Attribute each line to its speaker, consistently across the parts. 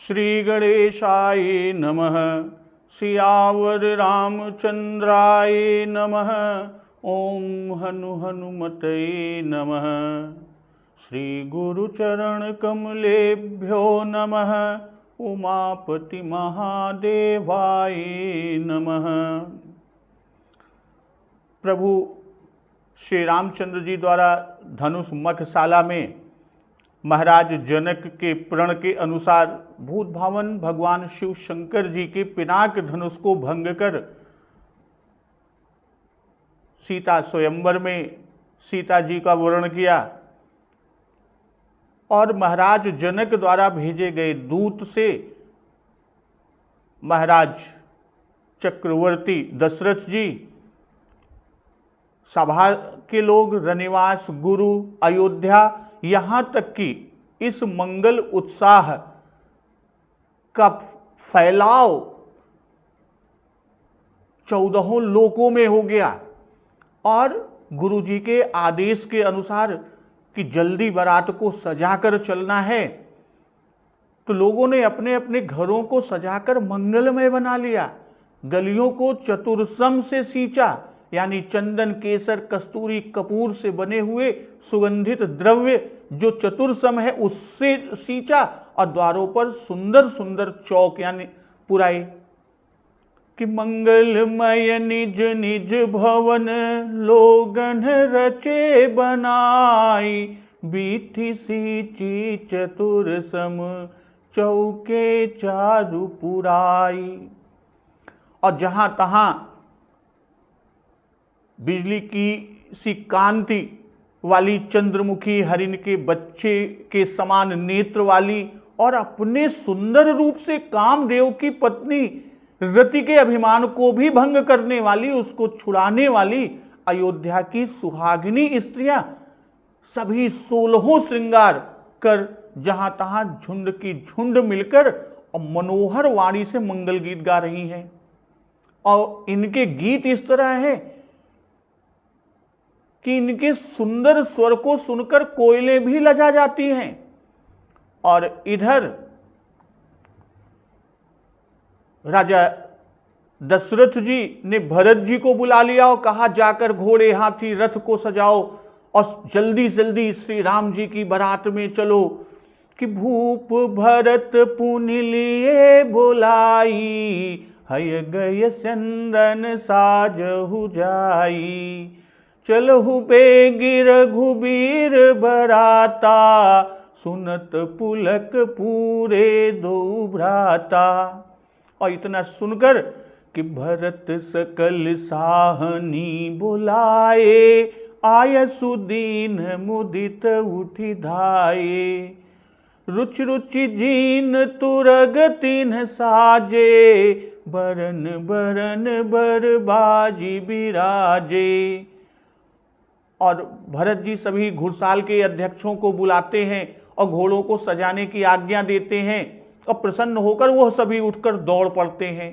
Speaker 1: श्री गणेशाय नमः। सियावर रामचंद्राय नमः। ओम हनु हनुमते नमः। श्री गुरुचरण कमलेभ्यो नमः। उमापति महादेवाय नमः। प्रभु श्री रामचंद्र जी द्वारा धनुष मखशाला में महाराज जनक के प्रण के अनुसार भूत भावन भगवान शिव शंकर जी के पिनाक धनुष को भंग कर सीता स्वयंवर में सीता जी का वरण किया और महाराज जनक द्वारा भेजे गए दूत से महाराज चक्रवर्ती दशरथ जी, सभा के लोग, रनिवास, गुरु, अयोध्या, यहाँ तक कि इस मंगल उत्साह का फैलाव 14 लोकों में हो गया और गुरु जी के आदेश के अनुसार कि जल्दी बारात को सजाकर चलना है, तो लोगों ने अपने अपने घरों को सजाकर मंगलमय बना लिया। गलियों को चतुरसम से सींचा, यानी चंदन, केसर, कस्तूरी, कपूर से बने हुए सुगंधित द्रव्य जो चतुरसम है उससे सींचा और द्वारों पर सुंदर सुंदर चौक यानी पुराए कि मंगलमय निज निज भवन लोगन रचे बनाई, बीथी सींची चतुरसम चौके चारु पुराई। और जहां तहां बिजली की सी कांति वाली चंद्रमुखी हरिण के बच्चे के समान नेत्र वाली और अपने सुंदर रूप से कामदेव की पत्नी रति के अभिमान को भी भंग करने वाली, उसको छुड़ाने वाली अयोध्या की सुहागिनी स्त्रियां सभी 16 श्रृंगार कर जहां तहां झुंड की झुंड मिलकर और मनोहर वाणी से मंगल गीत गा रही हैं। और इनके गीत इस तरह है कि इनके सुंदर स्वर को सुनकर कोयलें भी लजा जाती हैं। और इधर राजा दशरथ जी ने भरत जी को बुला लिया और कहा जाकर घोड़े हाथी रथ को सजाओ और जल्दी जल्दी श्री राम जी की बारात में चलो कि भूप भरत पुनि लिए बोलाई, हय गय चंदन साजहु जाई, चलहु बेगिर घुबीर बराता, सुनत पुलक पूरे दो भ्राता। और इतना सुनकर कि भरत सकल साहनी बुलाए, आय सुदीन मुदित उठि धाये, रुचि रुचि जीन तुरग तिन्ह साजे, बरन बरन बर बाजी बिराजे। और भरत जी सभी घुड़साल के अध्यक्षों को बुलाते हैं और घोड़ों को सजाने की आज्ञा देते हैं और प्रसन्न होकर वह सभी उठकर दौड़ पड़ते हैं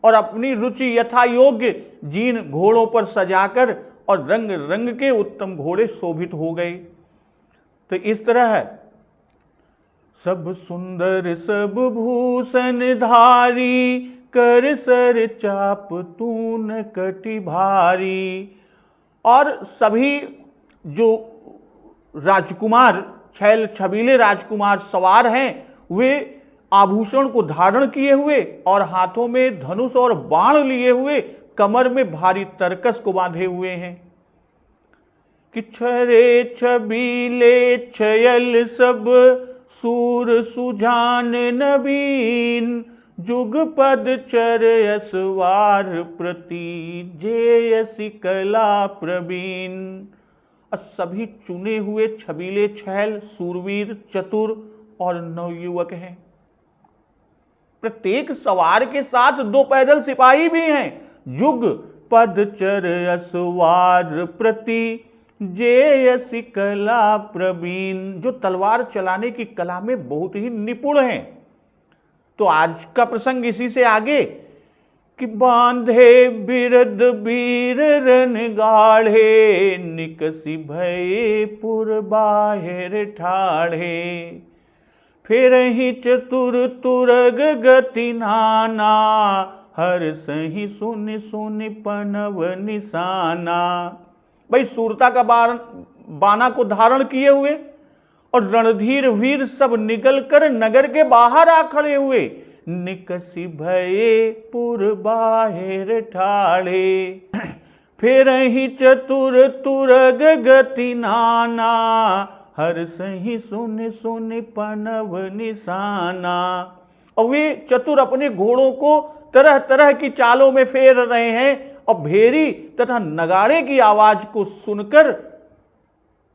Speaker 1: और अपनी रुचि यथा योग्य जीन घोड़ों पर सजाकर और रंग रंग के उत्तम घोड़े शोभित हो गए। तो इस तरह सब सुंदर सब भूषण धारी, कर सर चाप तून कटि भारी। और सभी जो राजकुमार, छैल छबीले राजकुमार सवार हैं, वे आभूषण को धारण किए हुए और हाथों में धनुष और बाण लिए हुए, कमर में भारी तरकस को बांधे हुए हैं कि छरे छबीले छयल सब सूर सुजान नवीन, जुग पद चर यसवार प्रति जेयसी कला प्रवीण। और सभी चुने हुए छबीले छैल, सूरवीर, चतुर और नवयुवक हैं। प्रत्येक सवार के साथ 2 पैदल सिपाही भी हैं। जुग पद चर यसवार प्रति जेयसी कला प्रवीण, जो तलवार चलाने की कला में बहुत ही निपुण हैं। तो आज का प्रसंग इसी से आगे कि बांधे बिरद वीर रन गाढ़े, निकसी भये पुर बाहिर ठाढ़े, फेर ही चतुर तुरग गति नाना, हर सही सुन सुन पनव निशाना। भाई सूरता का बाना को धारण किए हुए और रणधीर वीर सब निकल कर नगर के बाहर आ खड़े हुए। निकसी भये पुर बाहिर ठाड़े, फेर ही चतुर तुरग गति नाना, हर सही सुन सुन पनव निशाना। और वे चतुर अपने घोड़ों को तरह तरह की चालों में फेर रहे हैं और भेरी तथा नगाड़े की आवाज को सुनकर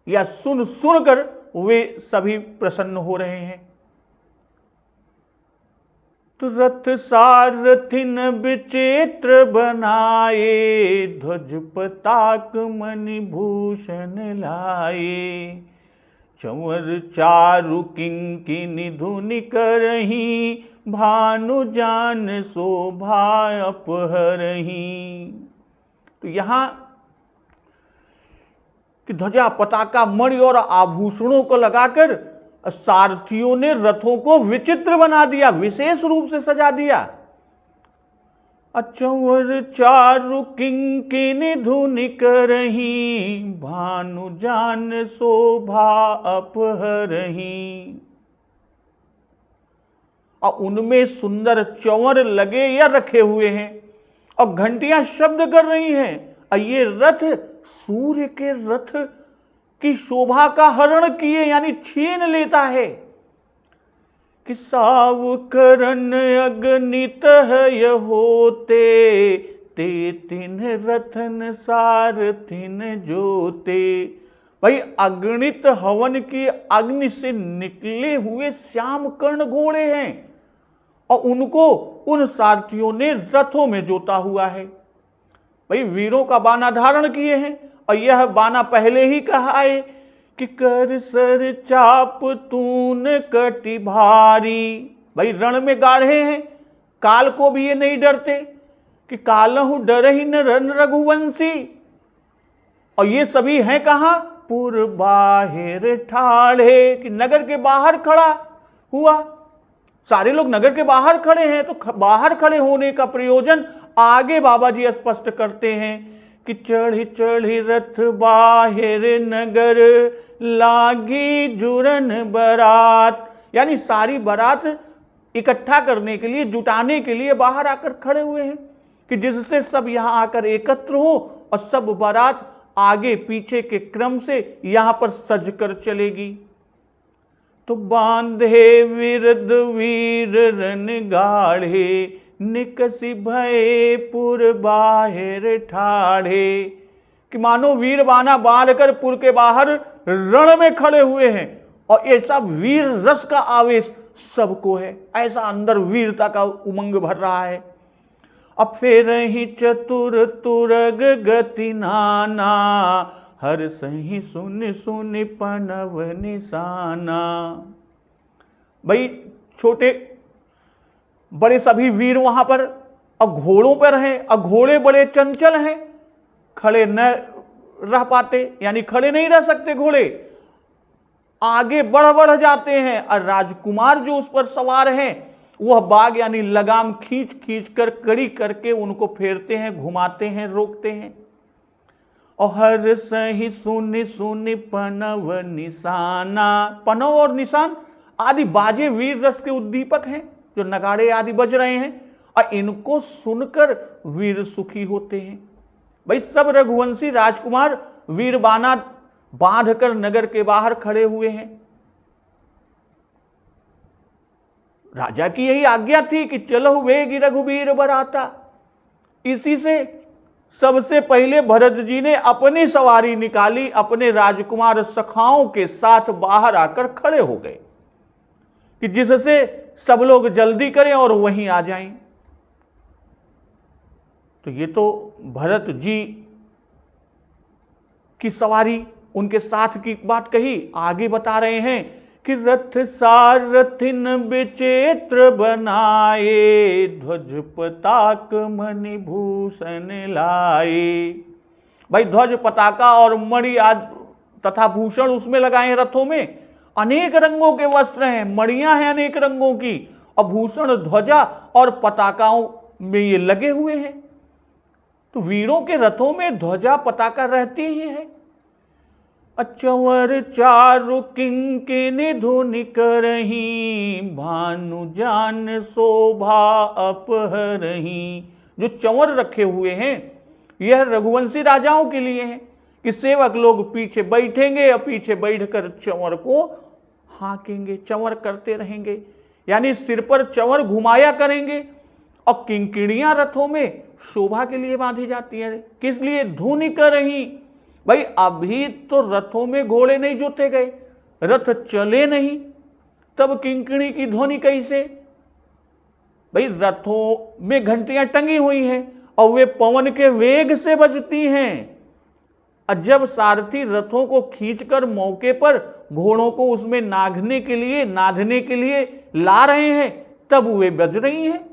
Speaker 1: या सुनकर वे सभी प्रसन्न हो रहे हैं। तो रथ सारथिन विचित्र बनाए, ध्वज पताक मणि भूषण लाए। चंवर चारु किंकिनी धुनि करही, भानु जान शोभा अपहरही। तो यहां कि ध्वजा पताका मणि और आभूषणों को लगाकर सारथियों ने रथों को विचित्र बना दिया, विशेष रूप से सजा दिया। चंवर चारु किंकिनी धुनि करही, भानु जान शोभा अपहरही। और उनमें सुंदर चंवर लगे या रखे हुए हैं और घंटियां शब्द कर रही हैं। और ये रथ सूर्य के रथ की शोभा का हरण किए यानी छीन लेता है। कि साव करन अगणित है होते, ते तिन रथन सारथिन जोते। भाई अगणित हवन की अग्नि से निकले हुए श्याम कर्ण घोड़े हैं और उनको उन सारथियों ने रथों में जोता हुआ है। भाई वीरों का बाना धारण किए हैं और यह बाना पहले ही कहा है कि कर सर चाप तून कटि भारी। भाई रण में गाढ़े हैं, काल को भी ये नहीं डरते कि कालहु डरहि न रन रघुवंशी। और ये सभी हैं कहां? पुर बाहिर ठाड़े, कि नगर के बाहर खड़ा हुआ। सारे लोग नगर के बाहर खड़े हैं। तो बाहर खड़े होने का प्रयोजन आगे बाबा जी स्पष्ट करते हैं कि चढ़ी चढ़ी रथ बाहिर नगर, लागी जुरन बरात। यानी सारी बारात इकट्ठा करने के लिए, जुटाने के लिए बाहर आकर खड़े हुए हैं कि जिससे सब यहां आकर एकत्र हो और सब बारात आगे पीछे के क्रम से यहां पर सज कर चलेगी। तो बांधे विरद वीर रन गाढ़े, निकसी भये पुर बाहिर ठाड़े। कि मानो वीर बाना बांध कर पुर के बाहर रण में खड़े हुए हैं और ऐसा वीर रस का आवेश सबको है, ऐसा अंदर वीरता का उमंग भर रहा है। अब फेर ही चतुर तुरग गति नाना, हर सही सुन सुन पनव निशाना। भाई छोटे बड़े सभी वीर वहां पर और घोड़ों पर हैं और घोड़े बड़े चंचल हैं, खड़े न रह पाते, यानी खड़े नहीं रह सकते घोड़े, आगे बढ़ बढ़ जाते हैं। और राजकुमार जो उस पर सवार हैं वह बाग यानी लगाम खींच खींच कर कड़ी करके उनको फेरते हैं, घुमाते हैं, रोकते हैं। और हर सही सुन सुन पनव निशाना। पनव और निशान आदि बाजे वीर रस के उद्दीपक हैं जो नगाड़े आदि बज रहे हैं और इनको सुनकर वीर सुखी होते हैं। भाई सब रघुवंशी राजकुमार वीर बाना बांध कर नगर के बाहर खड़े हुए हैं। राजा की यही आज्ञा थी कि चलो वेगी रघुवीर बराता। इसी से सबसे पहले भरत जी ने अपनी सवारी निकाली, अपने राजकुमार सखाओं के साथ बाहर आकर खड़े हो गए कि जिससे सब लोग जल्दी करें और वहीं आ जाएं। तो ये तो भरत जी की सवारी, उनके साथ की बात कही। आगे बता रहे हैं कि रथ सारथिन विचित्र बनाए, ध्वज पताक मणि भूषण लाए। भाई ध्वज पताका और मणि आदि तथा भूषण उसमें लगाए हैं रथों में अनेक रंगों के वस्त्र हैं, मणियां हैं अनेक रंगों की, और भूषण, ध्वजा और पताकाओं में ये लगे हुए हैं। तो वीरों के रथों में ध्वजा पताका रहती ही है। अचंवर चारु किंकिनी धुनि करहीं, भानु जान शोभा अपहरहीं। जो चंवर रखे हुए हैं यह रघुवंशी राजाओं के लिए हैं कि सेवक लोग पीछे बैठेंगे और पीछे बैठकर चंवर को हाँकेंगे, चंवर करते रहेंगे, यानी सिर पर चंवर घुमाया करेंगे। और किंकिणियां रथों में शोभा के लिए बांधी जाती है। किस लिए? धुनि करहीं। भाई अभी तो रथों में घोड़े नहीं जोते गए, रथ चले नहीं, तब किंकिणी की ध्वनि कैसे? भाई रथों में घंटियां टंगी हुई हैं और वे पवन के वेग से बजती हैं। और जब सारथी रथों को खींचकर मौके पर घोड़ों को उसमें नाधने के लिए ला रहे हैं, तब वे बज रही हैं।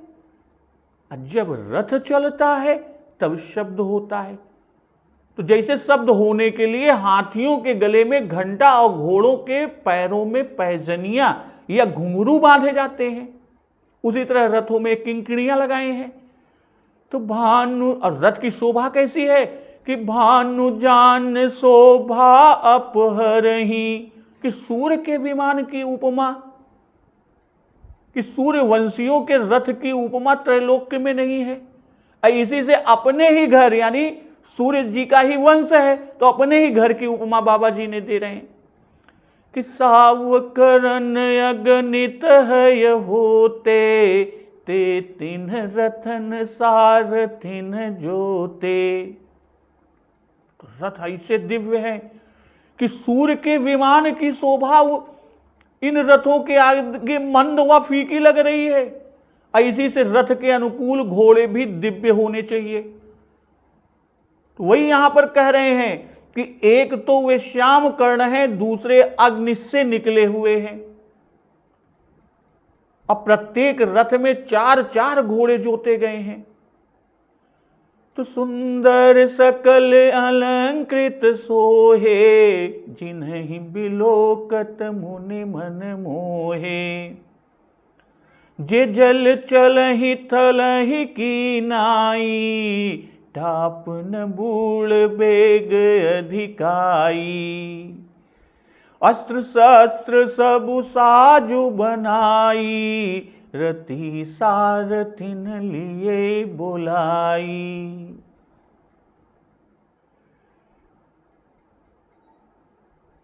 Speaker 1: और जब रथ चलता है तब शब्द होता है। तो जैसे शब्द होने के लिए हाथियों के गले में घंटा और घोड़ों के पैरों में पैजनियां या घुंघरू बांधे जाते हैं, उसी तरह रथों में किंकिणियां लगाए हैं। तो भानु, और रथ की शोभा कैसी है कि भानु जान शोभा अपहरहीं, कि सूर्य के विमान की उपमा, कि सूर्यवंशियों के रथ की उपमा त्रैलोक्य में नहीं है। इसी से अपने ही घर, यानी सूर्य जी का ही वंश है, तो अपने ही घर की उपमा बाबा जी ने दे रहे हैं कि सावकरन अगणित है होते, ते तिन रथन सारथिन जोते। तो रथ ऐसे दिव्य है कि सूर्य के विमान की शोभा इन रथों के आगे मंद व फीकी लग रही है। इसी से रथ के अनुकूल घोड़े भी दिव्य होने चाहिए। तो वही यहां पर कह रहे हैं कि एक तो वे श्याम कर्ण हैं, दूसरे अग्नि से निकले हुए हैं। अब प्रत्येक रथ में 4-4 घोड़े जोते गए हैं। तो सुंदर सकल अलंकृत सोहे, जिन्हि बिलोकत मुनि मन मोहे। जे जल चलहि थलहि की नाई, टापन बूढ़ बेग अधिकाई। अस्त्र शस्त्र सबु साजु बनाई, रति सारथिन लिए बुलाई।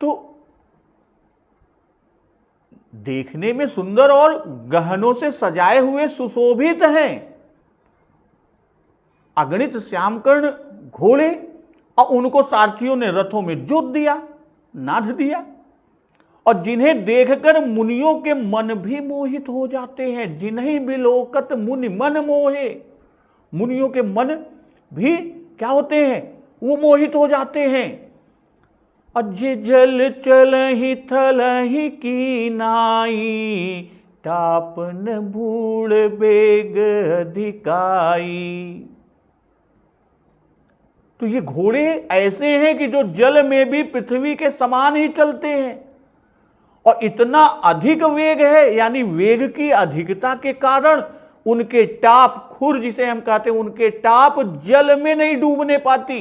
Speaker 1: तो देखने में सुंदर और गहनों से सजाए हुए सुशोभित हैं अगणित श्यामकर्ण घोड़े, और उनको सारथियों ने रथों में जोत दिया, नाध दिया, और जिन्हें देखकर मुनियों के मन भी मोहित हो जाते हैं। जिन्हीं बिलोकत मुनि मन मोहे, मुनियों के मन भी क्या होते हैं? वो मोहित हो जाते हैं। अजे जल चलहि थलहि की नाई, टापन बूढ़ बेग अधिकाई। तो ये घोड़े ऐसे हैं कि जो जल में भी पृथ्वी के समान ही चलते हैं, और इतना अधिक वेग है, यानी वेग की अधिकता के कारण उनके टाप, खुर जिसे हम कहते हैं, उनके टाप जल में नहीं डूबने पाती।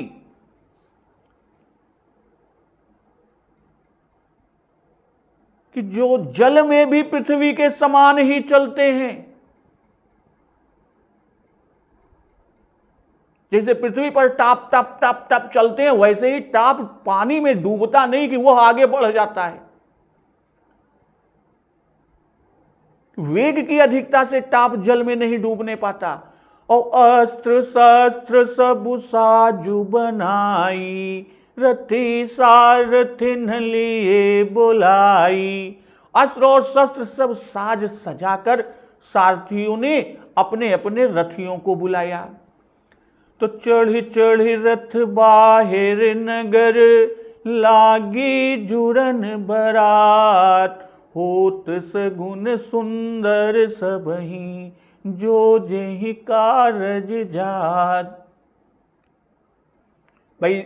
Speaker 1: कि जो जल में भी पृथ्वी के समान ही चलते हैं। जैसे पृथ्वी पर टाप टाप टाप टाप चलते हैं, वैसे ही टाप पानी में डूबता नहीं कि वह आगे बढ़ जाता है। वेग की अधिकता से टाप जल में नहीं डूबने पाता। और अस्त्र शस्त्र सबु साजु बनाई, रथी सारथिन लिए बुलाई। अस्त्र और शस्त्र सब साज सजाकर सारथियों ने अपने अपने रथियों को बुलाया। तो चढ़ी चढ़ी रथ बाहिर नगर, लागी जुरन बरात। होत सगुन सुंदर सबही, जो जेहि कारज जात। भाई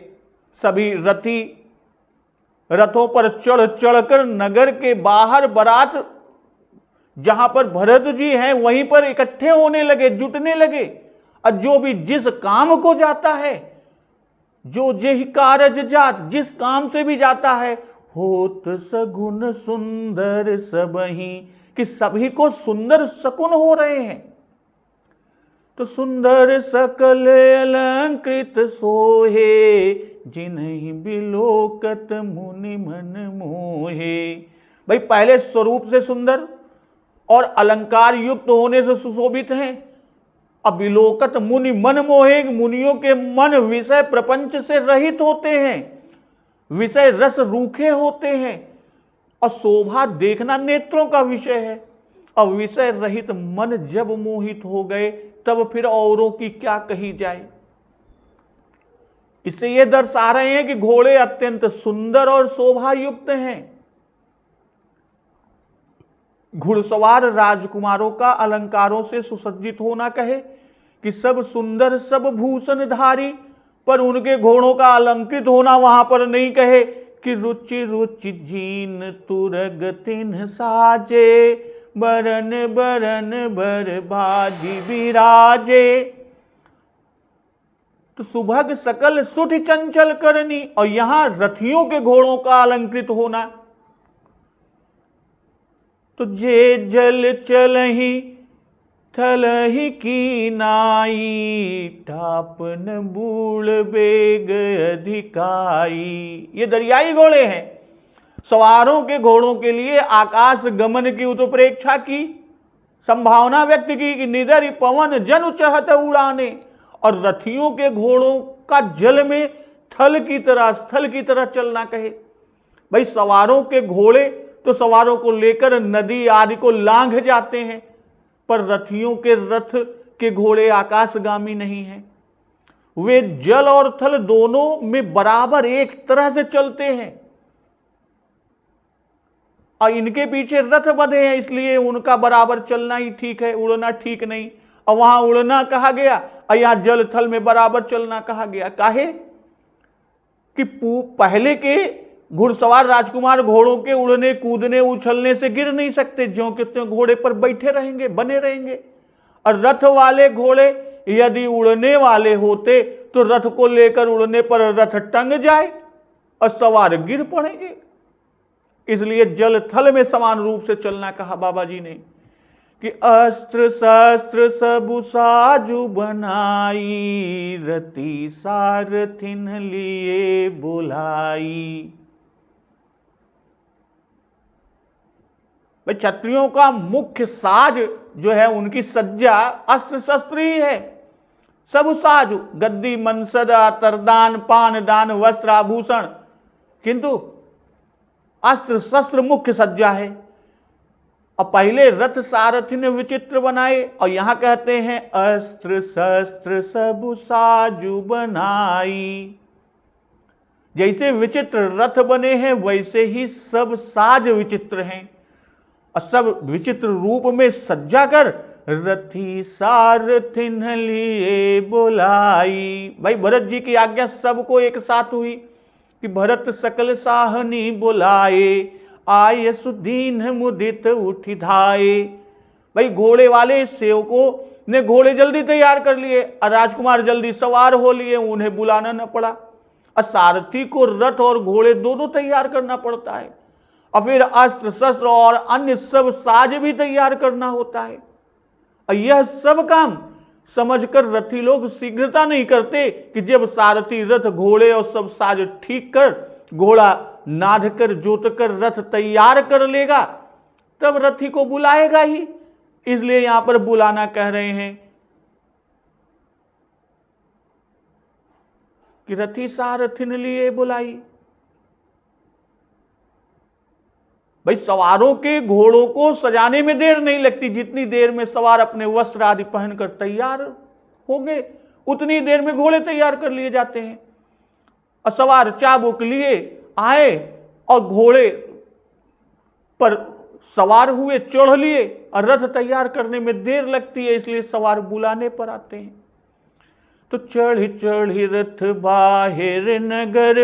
Speaker 1: सभी रथी रथों पर चढ़ चढ़कर नगर के बाहर बारात जहां पर भरत जी हैं वहीं पर इकट्ठे होने लगे, जुटने लगे। और जो भी जिस काम को जाता है, जो जेहि कारज जात, जिस काम से भी जाता है, होत सगुन सुंदर सबही, कि सभी को सुंदर शकुन हो रहे हैं। तो सुंदर सकल अलंकृत सोहे, जिन्हि बिलोकत मुनि मन मोहे। भाई पहले स्वरूप से सुंदर और अलंकार युक्त होने से सुशोभित हैं। अब बिलोकत मुनि मन मोहे, मुनियों के मन विषय प्रपंच से रहित होते हैं, विषय रस रूखे होते हैं। और शोभा देखना नेत्रों का विषय है। और विषय रहित मन जब मोहित हो गए तब फिर औरों की क्या कही जाए। इससे यह दर्शा रहे हैं कि घोड़े अत्यंत सुंदर और शोभा युक्त हैं। घुड़सवार राजकुमारों का अलंकारों से सुसज्जित होना कहे कि सब सुंदर सब भूषणधारी, पर उनके घोड़ों का अलंकृत होना वहां पर नहीं कहे कि रुचि रुचि जीन तुरग तिन्ह साजे, बरन बरन बर बाजी विराजे। तो सुभग सकल सुठ चंचल करनी, और यहां रथियों के घोड़ों का अलंकृत होना। तो जे जल चलही थलही की नाई, टापन बूढ़ बेग अधिकाई। ये दरियाई घोड़े हैं। सवारों के घोड़ों के लिए आकाश गमन की उत्प्रेक्षा की, संभावना व्यक्त की कि निदर पवन जन चहत उड़ाने। और रथियों के घोड़ों का जल में थल की तरह, स्थल की तरह चलना कहे। भाई सवारों के घोड़े तो सवारों को लेकर नदी आदि को लांघ जाते हैं, पर रथियों के रथ के घोड़े आकाशगामी नहीं हैं। वे जल और थल दोनों में बराबर एक तरह से चलते हैं। और इनके पीछे रथ बंधे हैं, इसलिए उनका बराबर चलना ही ठीक है, उड़ना ठीक नहीं। और वहां उड़ना कहा गया और यहां जल थल में बराबर चलना कहा गया। काहे कि पहले के घुड़सवार राजकुमार घोड़ों के उड़ने कूदने उछलने से गिर नहीं सकते, ज्यों के त्यों घोड़े पर बैठे रहेंगे, बने रहेंगे। और रथ वाले घोड़े यदि उड़ने वाले होते तो रथ को लेकर उड़ने पर रथ टंग जाए और सवार गिर पड़ेंगे। इसलिए जल थल में समान रूप से चलना कहा बाबा जी ने कि अस्त्र शस्त्र सबु साजु बनाई, रति सारथिन लिए बुलाई। भाई क्षत्रियों का मुख्य साज जो है, उनकी सज्जा अस्त्र शस्त्र ही है। सब साज, गद्दी मनसद तरदान पान दान वस्त्र आभूषण, किंतु अस्त्र शस्त्र मुख्य सज्जा है। और पहले रथ सारथी ने विचित्र बनाए, और यहां कहते हैं अस्त्र शस्त्र सब साजु बनाई। जैसे विचित्र रथ बने हैं वैसे ही सब साज विचित्र हैं, और सब विचित्र रूप में सज्जा कर रथी सारथिन लिए बुलाई। भाई भरत जी की आज्ञा सबको एक साथ हुई कि भरत सकल साहनी बुलाए, आय सुदीन मुदित उठी धाये। भाई घोड़े वाले सेवकों ने घोड़े जल्दी तैयार कर लिए और राजकुमार जल्दी सवार हो लिए, उन्हें बुलाना न पड़ा। और सारथी को रथ और घोड़े दोनों तैयार करना पड़ता है, और फिर अस्त्र शस्त्र और अन्य सब साज भी तैयार करना होता है। और यह सब काम समझकर रथी लोग शीघ्रता नहीं करते कि जब सारथी रथ घोड़े और सब साज ठीक कर, घोड़ा नाद कर जोत कर रथ तैयार कर लेगा, तब रथी को बुलाएगा ही। इसलिए यहां पर बुलाना कह रहे हैं कि रथी सारथिन लिए बुलाई। भाई सवारों के घोड़ों को सजाने में देर नहीं लगती, जितनी देर में सवार अपने वस्त्र आदि पहनकर तैयार होंगे उतनी देर में घोड़े तैयार कर लिए जाते हैं। और सवार चाबुक लिए आए और घोड़े पर सवार हुए, चढ़ लिए, और रथ तैयार करने में देर लगती है, इसलिए सवार बुलाने पर आते हैं। तो चढ़ी चढ़ी रथ बाहिर नगर,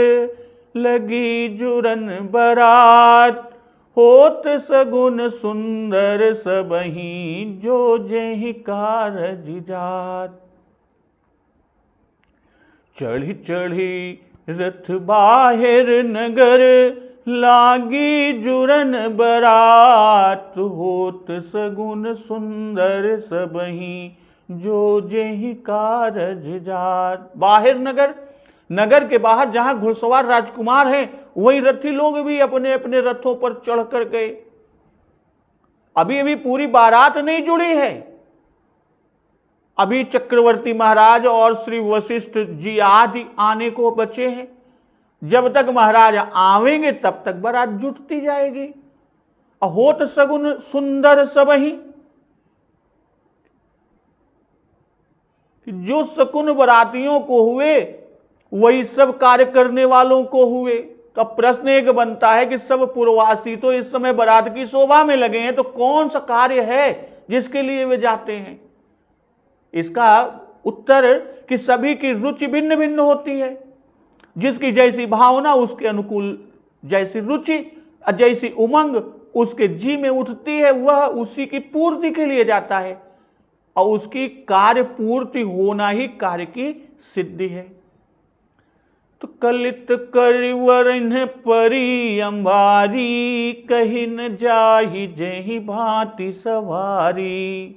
Speaker 1: लगी जुरन बरात, होत सगुन सुंदर सबही, जो जेहि कारज जात। चढ़ी चढ़ी रथ बाहिर नगर, लागी जुरन बरात, होत सगुन सुंदर सबही, जो जेहि कारज जात। बाहिर नगर, नगर के बाहर जहां घुड़सवार राजकुमार हैं, वहीं रथी लोग भी अपने अपने रथों पर चढ़कर गए। अभी अभी पूरी बारात नहीं जुड़ी है, अभी चक्रवर्ती महाराज और श्री वशिष्ठ जी आदि आने को बचे हैं। जब तक महाराज आवेंगे तब तक बारात जुटती जाएगी। होत सगुन सुंदर सबही, जो शकुन बरातियों को हुए वही सब कार्य करने वालों को हुए। तो प्रश्न एक बनता है कि सब पूर्ववासी तो इस समय बारात की शोभा में लगे हैं, तो कौन सा कार्य है जिसके लिए वे जाते हैं? इसका उत्तर कि सभी की रुचि भिन्न भिन्न होती है। जिसकी जैसी भावना उसके अनुकूल, जैसी रुचि जैसी उमंग उसके जी में उठती है, वह उसी की पूर्ति के लिए जाता है, और उसकी कार्य पूर्ति होना ही कार्य की सिद्धि है। तो कलित करिवर इन्हें परी अंबारी, कही न जाहि जेहि भांति सवारी।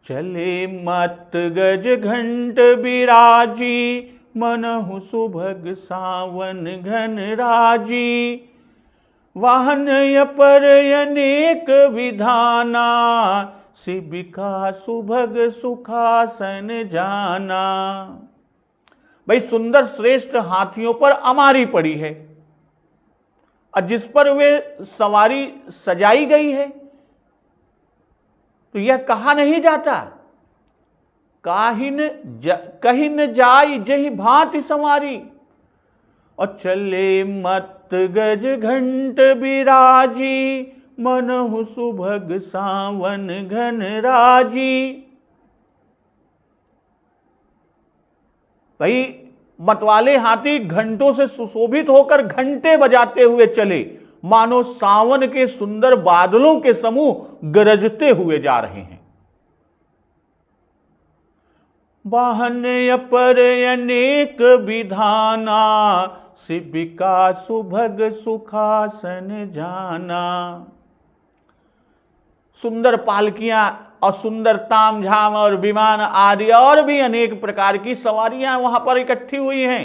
Speaker 1: चले मत गज घंट बिराजी, मनहु सुभग सावन घन राजी। वाहन अपर अनेक विधाना, शिबिका सुभग सुखासन जाना। भाई सुंदर श्रेष्ठ हाथियों पर अमारी पड़ी है, और जिस पर वे सवारी सजाई गई है, तो यह कहा नहीं जाता, कहीं न जाई जही भांति सवारी। और चले मत गज घंट बिराजी, मनहु सुभग सावन घन राजी। भाई मतवाले हाथी घंटों से सुशोभित होकर घंटे बजाते हुए चले, मानो सावन के सुंदर बादलों के समूह गरजते हुए जा रहे हैं। वाहन अपर अनेक विधाना, शिबिका सुभग सुखासन जाना। सुंदर पालकियां और सुंदर तामझाम और विमान आदि और भी अनेक प्रकार की सवारियां वहां पर इकट्ठी हुई हैं।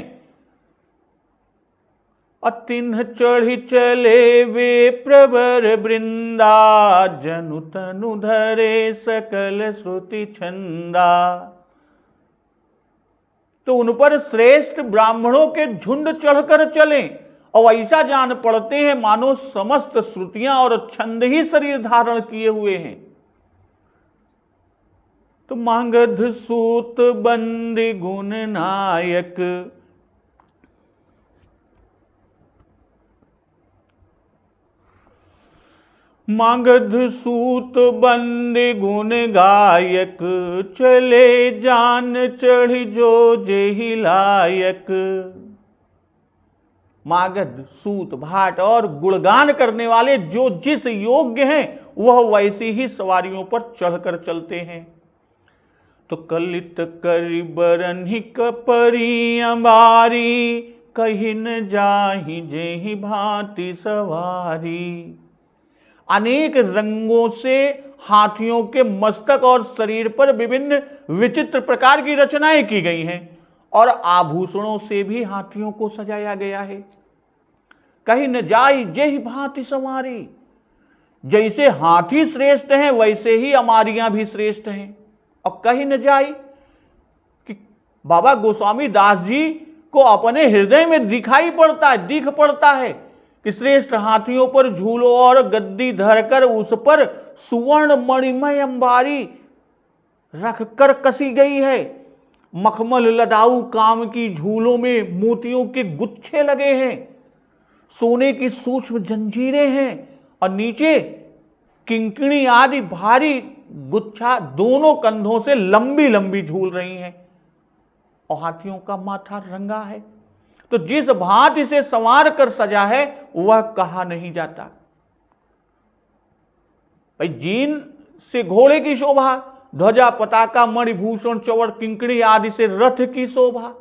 Speaker 1: अतिन्ह चढ़ी चले वे प्रवर वृंदा, जनु तनु धरे सकल श्रुति छंदा। तो उन पर श्रेष्ठ ब्राह्मणों के झुंड चढ़कर चले, और ऐसा जान पड़ते हैं मानो समस्त श्रुतियां और छंद ही शरीर धारण किए हुए हैं। तो मांगध सूत बंदी गुण नायक, मागध सूत बंदी गुण गायक, चले जान चढ़ी जो जेहि लायक। मागध सूत भाट और गुणगान करने वाले जो जिस योग्य हैं, वह वैसी ही सवारियों पर चढ़कर चलते हैं। तो कलित करि बरन्हि कपरी अंबारी, कही न जाहि जेहि भांति सवारी। अनेक रंगों से हाथियों के मस्तक और शरीर पर विभिन्न विचित्र प्रकार की रचनाएं की गई हैं, और आभूषणों से भी हाथियों को सजाया गया है। कहीं न जाई जेहि भांति सवारी। जैसे हाथी श्रेष्ठ हैं, वैसे ही अमारियां भी श्रेष्ठ हैं। और कहीं न जाई कि बाबा गोस्वामी दास जी को अपने हृदय में दिख पड़ता है कि श्रेष्ठ हाथियों पर झूलों और गद्दी धरकर उस पर सुवर्ण मणिमय अंबारी रखकर कसी गई है। मखमल लदाऊ काम की झूलों में मोतियों के गुच्छे लगे हैं, सोने की सूक्ष्म जंजीरें हैं, और नीचे किंकिणी आदि भारी गुच्छा दोनों कंधों से लंबी लंबी झूल रही हैं, और हाथियों का माथा रंगा है। तो जिस भांति से संवार कर सजा है वह कहा नहीं जाता। भाई जीन से घोड़े की शोभा, ध्वजा पताका मणिभूषण चौवर किंकड़ी आदि से रथ की शोभा।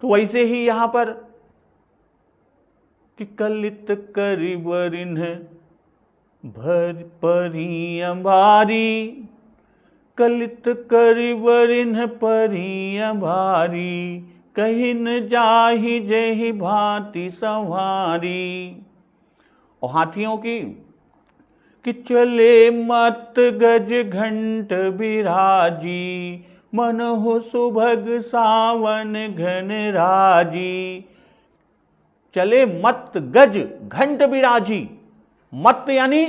Speaker 1: तो वैसे ही यहां पर कि कलित करिबरिन भर परी अंबारी, कलित करिबरिन परी अंबारी, कहीं न जाहि जहि भांति संवारी। और हाथियों की कि चले मत गज घंट बिराजी, मन हो सुभग सावन घन राजी। चले मत गज घंट बिराजी, मत यानी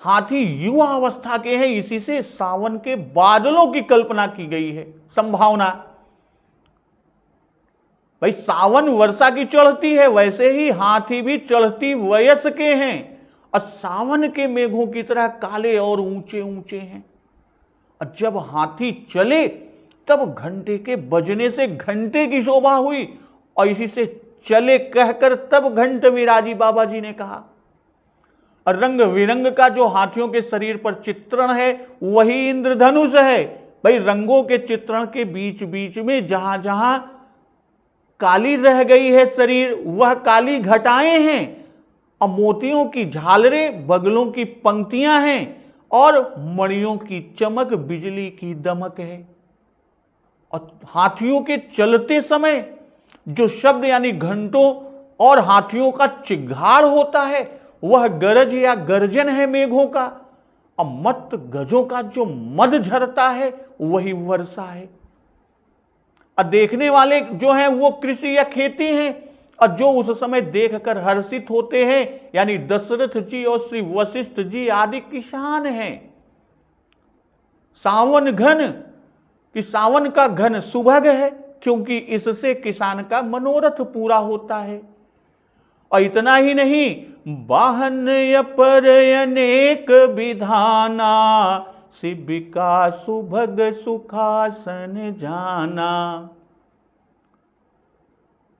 Speaker 1: हाथी युवा अवस्था के हैं, इसी से सावन के बादलों की कल्पना की गई है, संभावना। भाई सावन वर्षा की चढ़ती है, वैसे ही हाथी भी चढ़ती वयस के हैं और सावन के मेघों की तरह काले और ऊंचे ऊंचे हैं। और जब हाथी चले तब घंटे के बजने से घंटे की शोभा हुई और इसी से चले कहकर तब घंट विराजी बाबा जी ने कहा। और रंग विरंग का जो हाथियों के शरीर पर चित्रण है वही इंद्रधनुष है। भाई रंगों के चित्रण के बीच बीच में जहां जहां काली रह गई है शरीर, वह काली घटाएं हैं और मोतियों की झालरें, बगलों की पंक्तियां हैं और मणियों की चमक, बिजली की दमक है। और हाथियों के चलते समय जो शब्द यानी घंटों और हाथियों का चिघाड़ होता है वह गरज या गर्जन है मेघों का, और मत गजों का जो मद झरता है वही वर्षा है। और देखने वाले जो हैं वो कृषि या खेती हैं, और जो उस समय देखकर हर्षित होते हैं यानी दशरथ जी और श्री वशिष्ठ जी आदि किसान हैं। सावन घन कि सावन का घन सुभग है, क्योंकि इससे किसान का मनोरथ पूरा होता है। और इतना ही नहीं, वाहन अपर अनेक विधाना, शिविका सुभग सुखासन जाना।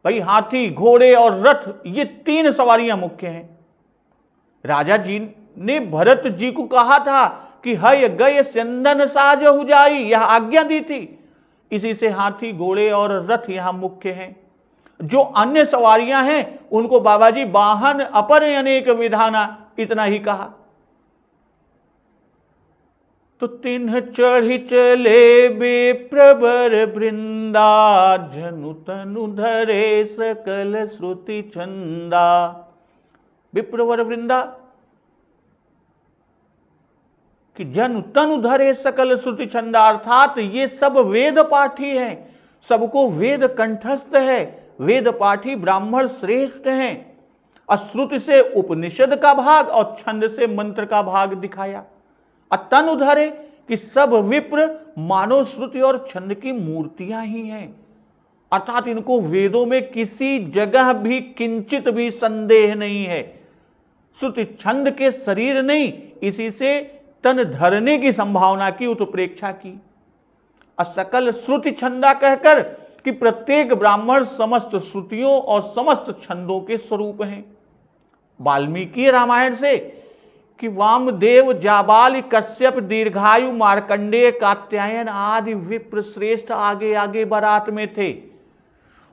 Speaker 1: भाई हाथी, घोड़े और रथ ये तीन सवारियां मुख्य हैं। राजा जी ने भरत जी को कहा था कि हय गय चंदन साज हो जाई, यह आज्ञा दी थी। इसी से हाथी, घोड़े और रथ यहां मुख्य हैं। जो अन्य सवारियां हैं उनको बाबा जी वाहन अपर अनेक विधाना इतना ही कहा। तो तिन्ह चढ़ी चले बे प्रबर वृंदा, जनु तनु धरे सकल श्रुति छंदा। विप्रवर वृंदा कि जनु तनु धरे सकल श्रुति छंदा, अर्थात ये सब वेद पाठी हैं, सबको वेद कंठस्थ है, वेद पाठी ब्राह्मण श्रेष्ठ हैं। और श्रुति से उपनिषद का भाग और छंद से मंत्र का भाग दिखाया। और तनु धरे कि सब विप्र मानव श्रुति और छंद की मूर्तियां ही हैं, अर्थात इनको वेदों में किसी जगह भी किंचित भी संदेह नहीं है। श्रुति छंद के शरीर नहीं, इसी से तन धरने की संभावना की उत्प्रेक्षा की। असकल श्रुति छंदा कहकर कि प्रत्येक ब्राह्मण समस्त श्रुतियों और समस्त छंदों के स्वरूप हैं। वाल्मीकि रामायण से कि वामदेव, जाबाल, कश्यप, दीर्घायु, मार्कंडेय, कात्यायन आदि विप्र श्रेष्ठ आगे आगे बारात में थे।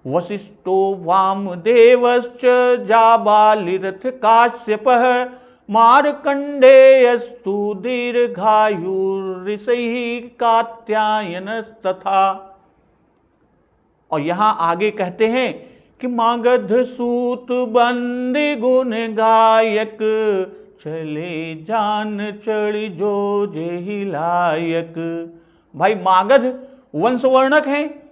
Speaker 1: वशिष्ठो वामदेवश्च जाबालिरथ काश्यपः, मार्कंडेयस्तु दीर्घायुर्ऋषिः कात्यायनस्तथा। और यहां आगे कहते हैं कि मागध सूत बंदी गुण गायक, चले जान चढ़ी जो जेहि लायक। भाई मागध वंशवर्णक हैं,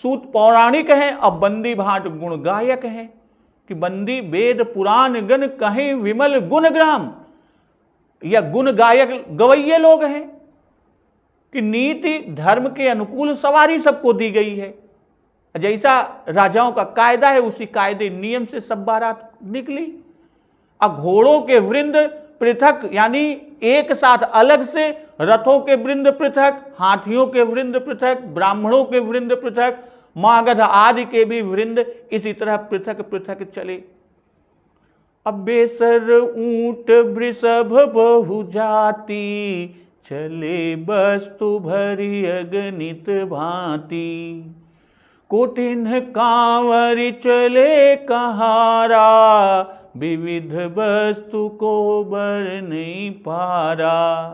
Speaker 1: सूत पौराणिक हैं, अब बंदी भाट गुण गायक हैं कि बंदी वेद पुराण गण कहें विमल गुण ग्राम, या गुण गायक गवैये लोग हैं कि नीति धर्म के अनुकूल सवारी सबको दी गई है। जैसा राजाओं का कायदा है उसी कायदे नियम से सब बारात निकली। अब घोड़ों के वृंद पृथक यानी एक साथ अलग से, रथों के वृंद पृथक, हाथियों के वृंद पृथक, ब्राह्मणों के वृंद पृथक मागध आदि के भी वृंद इसी तरह पृथक पृथक चले। अब बेसर ऊंट वृषभ बहु जाति, चले वस्तु भरी अगणित भांति। कोटिन कांवरि चले कहारा, विविध वस्तु को बर नहीं पारा।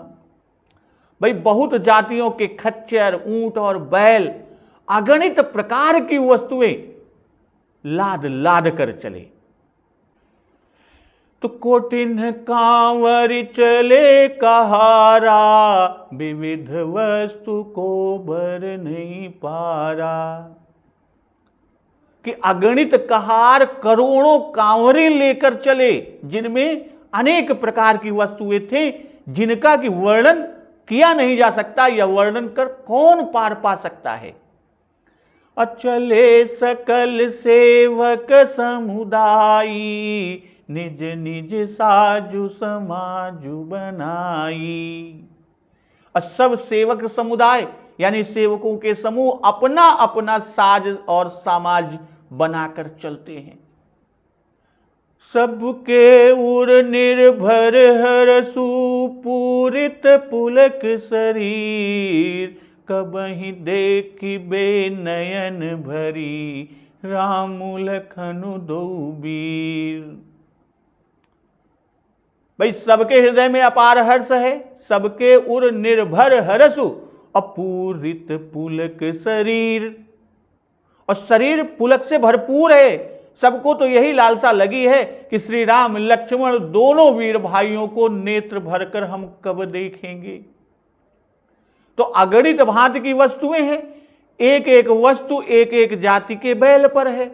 Speaker 1: भाई बहुत जातियों के खच्चर, ऊंट और बैल, अगणित प्रकार की वस्तुएं लाद लाद कर चले। तो कोटिन कांवरि चले कहारा, विविध वस्तु को बर नहीं पारा। कि अगणित कहार करोड़ों कांवरे लेकर चले, जिनमें अनेक प्रकार की वस्तुएं थे, जिनका कि वर्णन किया नहीं जा सकता, या वर्णन कर कौन पार पा सकता है। अचले सकल सेवक समुदायी, निज निज साजु समाजु बनाई। और सब सेवक समुदाय यानी सेवकों के समूह अपना अपना साज और समाज बनाकर चलते हैं। सबके उर निर्भर हरसु, पूरित पुलक शरीर। कबहि देखिबे नयन भरी, राम लखन दो वीर। भाई सबके हृदय में अपार हर्ष है, सबके उर निर्भर हरसु, अपूरित पुलक शरीर। और शरीर पुलक से भरपूर है। सबको तो यही लालसा लगी है कि श्री राम लक्ष्मण दोनों वीर भाइयों को नेत्र भरकर हम कब देखेंगे। तो अगणित भांति की वस्तुएं हैं, एक एक वस्तु एक एक जाति के बैल पर है।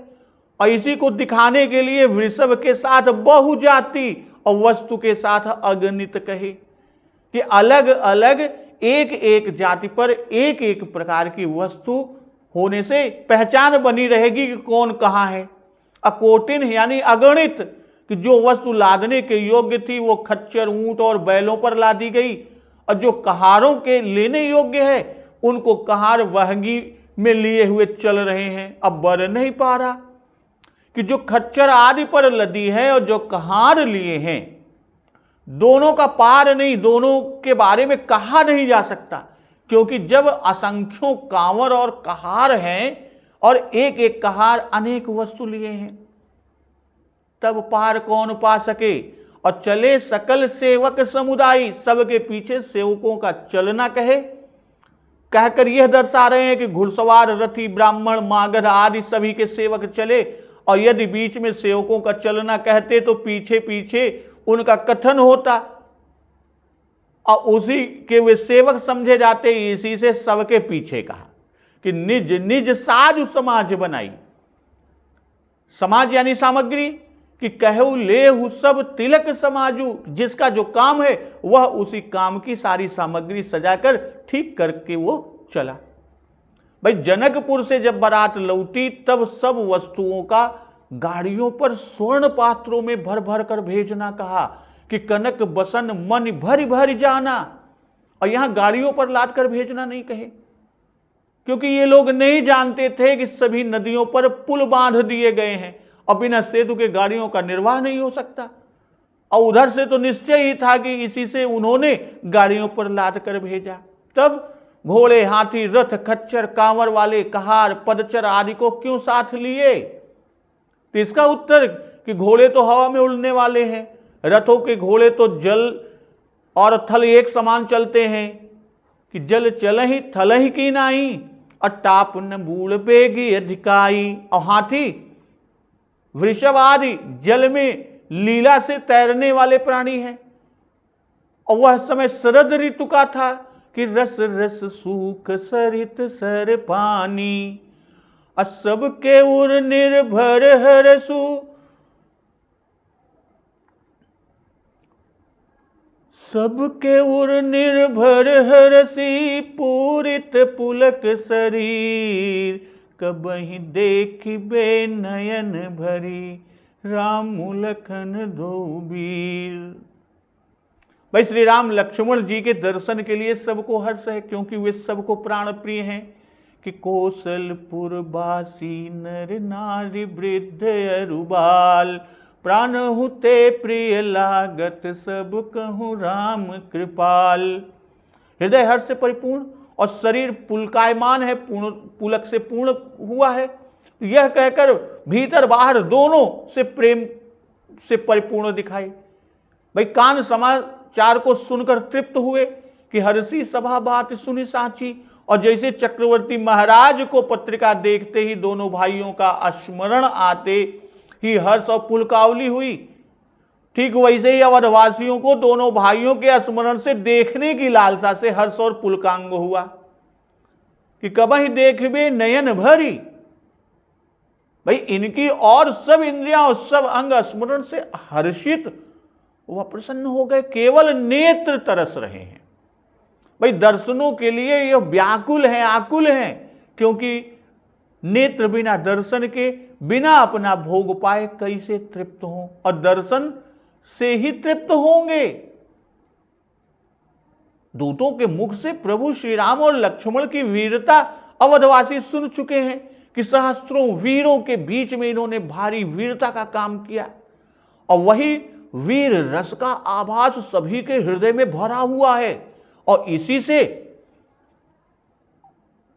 Speaker 1: और इसी को दिखाने के लिए वृषभ के साथ बहुजाति और वस्तु के साथ अगणित कहे, कि अलग अलग एक एक जाति पर एक एक प्रकार की वस्तु होने से पहचान बनी रहेगी कि कौन कहाँ है। अकोटिन यानी अगणित, कि जो वस्तु लादने के योग्य थी वो खच्चर, ऊंट और बैलों पर लादी गई, और जो कहारों के लेने योग्य है उनको कहार वहंगी में लिए हुए चल रहे हैं। अब बर नहीं पा रहा कि जो खच्चर आदि पर लदी है और जो कहार लिए हैं, दोनों का पार नहीं, दोनों के बारे में कहा नहीं जा सकता। क्योंकि जब असंख्यों कांवर और कहार हैं और एक एक कहार अनेक वस्तु लिए हैं, तब पार कौन पा सके। और चले सकल सेवक समुदाय, सबके पीछे सेवकों का चलना कहे, कहकर यह दर्शा रहे हैं कि घुड़सवार, रथी, ब्राह्मण, मागध आदि सभी के सेवक चले। और यदि बीच में सेवकों का चलना कहते तो पीछे पीछे उनका कथन होता और उसी के वे सेवक समझे जाते। इसी से सबके पीछे कहा कि निज निज साजु समाज बनाई। समाज यानी सामग्री, कि कहु लेहु सब तिलक समाजू, जिसका जो काम है वह उसी काम की सारी सामग्री सजाकर ठीक करके वो चला। भाई जनकपुर से जब बारात लौटी तब सब वस्तुओं का गाड़ियों पर स्वर्ण पात्रों में भर भर कर भेजना कहा, कि कनक बसन मन भरी भरी जाना। और यहां गाड़ियों पर लाद कर भेजना नहीं कहे, क्योंकि ये लोग नहीं जानते थे कि सभी नदियों पर पुल बांध दिए गए हैं और बिना सेतु के गाड़ियों का निर्वाह नहीं हो सकता। और उधर से तो निश्चय ही था कि इसी से उन्होंने गाड़ियों पर लाद कर भेजा। तब घोड़े, हाथी, रथ, खच्चर, कांवर वाले, कहार, पदचर आदि को क्यों साथ लिए। तो इसका उत्तर कि घोड़े तो हवा में उड़ने वाले हैं, रथों के घोड़े तो जल और थल एक समान चलते हैं, कि जल चलहि थलहि की नाई, और टाप न बूढ़ बेगी अधिकाई। और हाथी, वृषभ आदि जल में लीला से तैरने वाले प्राणी हैं। और वह समय शरद ऋतु का था, कि रस रस सूख सरित सर पानी। और सबके उर निर्भर हरसु, सबके उर निर्भर हरसी, पूरित पुलक शरीर। कबहि देखिबे नयन भरी, राम लखन दो वीर। भाई श्री राम लक्ष्मण जी के दर्शन के लिए सबको हर्ष है, क्योंकि वे सबको प्राण प्रिय हैं। कि कौशलपुरवासी नर नारी वृद्ध अरुबाल, प्राण हुते प्रिय लागत सब कहूँ राम कृपाल। हृदय हर्ष से परिपूर्ण और शरीर पुलकायमान है, पुलक से पूर्ण हुआ है। यह कहकर भीतर बाहर दोनों से प्रेम से परिपूर्ण दिखाई। भाई कान समाचार को सुनकर तृप्त हुए कि हर्षी सभा बात सुनी साची, और जैसे चक्रवर्ती महाराज को पत्रिका देखते ही दोनों भाइयों का स्मरण आते ही हर्ष और पुलकावली हुई, ठीक वैसे ही अवधवासियों को दोनों भाइयों के स्मरण से देखने की लालसा से हर्ष और पुलकांग हुआ कि कबहि देखबे नयन भरी। भाई इनकी और सब इंद्रियां और सब अंग स्मरण से हर्षित वह प्रसन्न हो गए, केवल नेत्र तरस रहे हैं। भाई दर्शनों के लिए यह व्याकुल हैं, आकुल हैं, क्योंकि नेत्र बिना दर्शन के, बिना अपना भोग पाए कैसे तृप्त हों, और दर्शन से ही तृप्त होंगे। दूतों के मुख से प्रभु श्री राम और लक्ष्मण की वीरता अवधवासी सुन चुके हैं कि सहस्त्रों वीरों के बीच में इन्होंने भारी वीरता का काम किया, और वही वीर रस का आभास सभी के हृदय में भरा हुआ है। और इसी से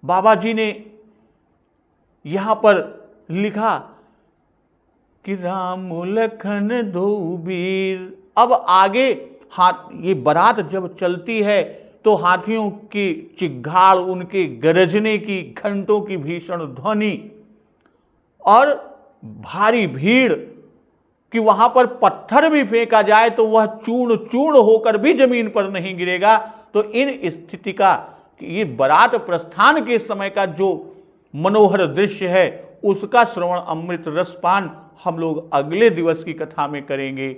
Speaker 1: बाबा जी ने यहां पर लिखा कि राम लखन दो वीर। अब आगे ये बारात जब चलती है तो हाथियों की चिघाड़, उनके गरजने की, घंटों की भीषण ध्वनि और भारी भीड़ कि वहां पर पत्थर भी फेंका जाए तो वह चूर्ण चूर्ण होकर भी जमीन पर नहीं गिरेगा। तो इन स्थिति का, ये बारात प्रस्थान के समय का जो मनोहर दृश्य है, उसका श्रवण अमृत रसपान हम लोग अगले दिवस की कथा में करेंगे।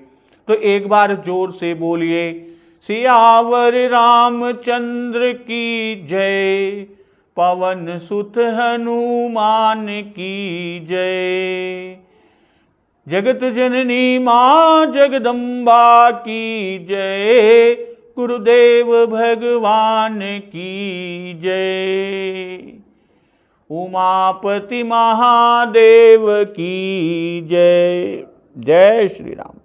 Speaker 1: तो एक बार जोर से बोलिए, सियावर रामचंद्र की जय, पवन सुत हनुमान की जय, जगत जननी मां जगदम्बा की जय, गुरुदेव भगवान की जय, उमापति महादेव की जय। जय श्री राम।